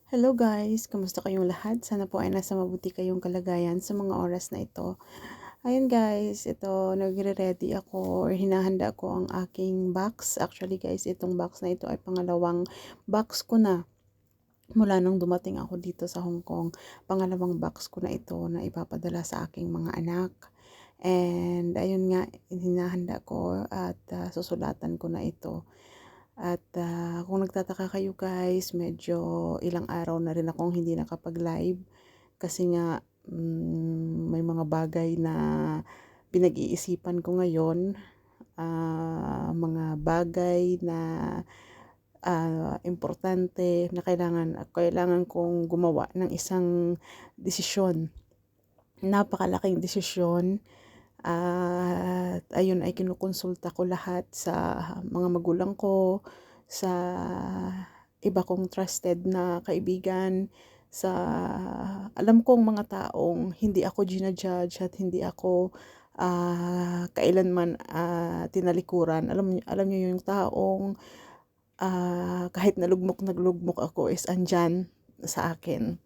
Hello guys! Kamusta kayong lahat? Sana po ay nasa mabuti kayong kalagayan sa mga oras na ito. Ayun guys, ito nagre-ready ako or hinahanda ko ang aking box. Actually guys, itong box na ito ay pangalawang box ko na mula nung dumating ako dito sa Hong Kong. Pangalawang box ko na ito na ipapadala sa aking mga anak. And ayun nga, hinahanda ko at susulatan ko na ito. At kung nagtataka kayo guys, medyo ilang araw na rin akong hindi nakapag-live kasi nga may mga bagay na pinag-iisipan ko ngayon, mga bagay na importante na kailangan kong gumawa ng isang desisyon. Napakalaking desisyon. At ayun ay kinukonsulta ko lahat sa mga magulang ko, sa iba kong trusted na kaibigan, sa alam kong mga taong hindi ako ginajudge at hindi ako kailanman tinalikuran. Alam niyo yung taong kahit naglugmok ako is andyan sa akin.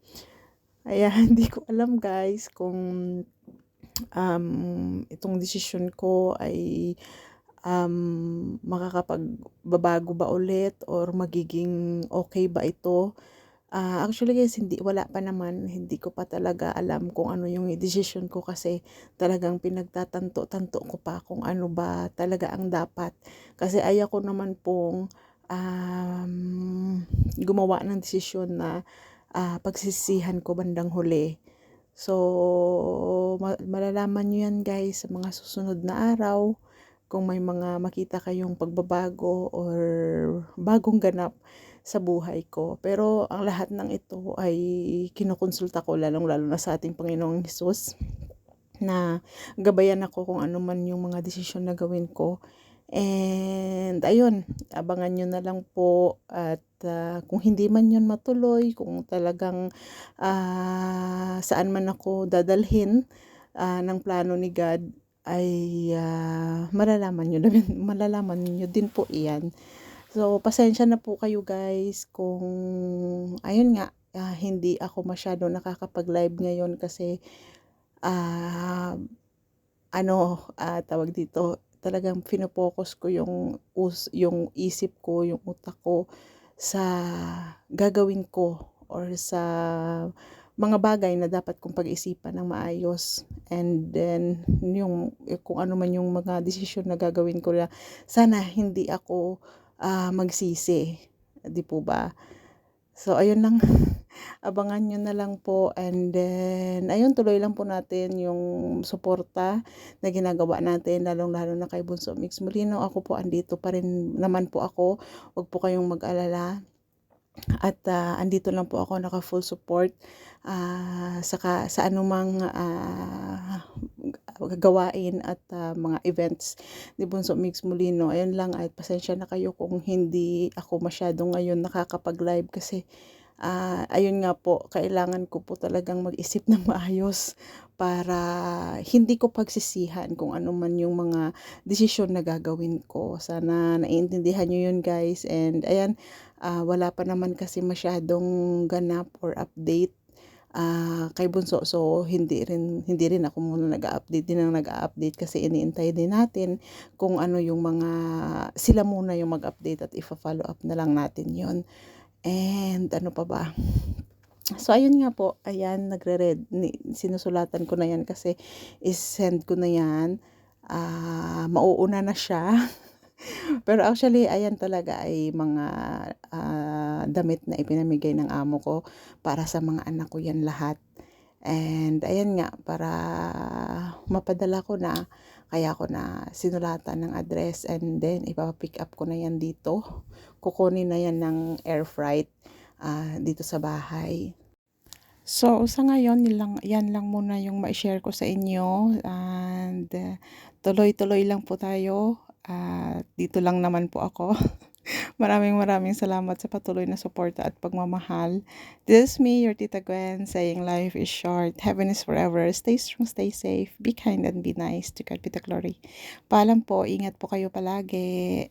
Kaya hindi ko alam guys kung itong desisyon ko ay makakapagbabago ba ulit or magiging okay ba ito. Actually guys, wala pa naman, hindi ko pa talaga alam kung ano yung decision ko kasi talagang pinagtatanto-tanto ko pa kung ano ba talaga ang dapat. Kasi ayaw ko naman pong gumawa ng desisyon na pagsisihan ko bandang huli. So, malalaman nyo yan guys sa mga susunod na araw kung may mga makita kayong pagbabago or bagong ganap sa buhay ko. Pero ang lahat ng ito ay kinukonsulta ko lalong-lalo na sa ating Panginoong Hesus na gabayan ako kung ano man yung mga desisyon na gawin ko. And ayun, abangan nyo na lang po at kung hindi man yun matuloy, kung talagang saan man ako dadalhin ng plano ni God, ay malalaman nyo din po iyan. So, pasensya na po kayo guys kung ayun nga, hindi ako masyado nakakapag-live ngayon kasi tawag dito, talagang fino-focus ko yung isip ko, yung utak ko sa gagawin ko or sa mga bagay na dapat kong pag-isipan ng maayos. And then, kung ano man yung mga desisyon na gagawin ko na sana hindi ako magsisi. Di po ba? So, ayun lang. Abangan nyo na lang po and then ayun tuloy lang po natin yung suporta na ginagawa natin lalong-lalo na kay Bunso Mix Molino. Ako po andito pa rin naman po ako. Huwag po kayong mag-alala. At andito lang po ako naka full support sa anumang gawain at mga events ni Bunso Mix Molino. Ayun lang at pasensya na kayo kung hindi ako masyado ngayon nakakapag-live kasi ayun nga po, kailangan ko po talagang mag-isip ng maayos para hindi ko pagsisihan kung ano man yung mga desisyon na gagawin ko. Sana naiintindihan nyo yun guys. And ayan, wala pa naman kasi masyadong ganap or update kay Bunso. So, hindi rin ako muna nag-update kasi iniintay din natin kung ano yung sila muna yung mag-update at ifa-follow up na lang natin yon. And ano pa ba? So, ayun nga po. Ayan, sinusulatan ko na yan kasi is-send ko na yan. Mauuna na siya. Pero actually, ayan talaga ay mga damit na ipinamigay ng amo ko para sa mga anak ko yan lahat. And ayan nga, para mapadala ko na, kaya ko na sinulatan ng address and then ipapick up ko na yan dito. Kukunin na yan ng air freight dito sa bahay. So, sa ngayon, yan lang muna yung ma-share ko sa inyo. And tuloy-tuloy lang po tayo. Dito lang naman po ako. Maraming salamat sa patuloy na suporta at pagmamahal. This is me, your Tita Gwen, saying life is short, heaven is forever. Stay strong, stay safe, be kind and be nice. To God be the glory. Paalam po, ingat po kayo palagi.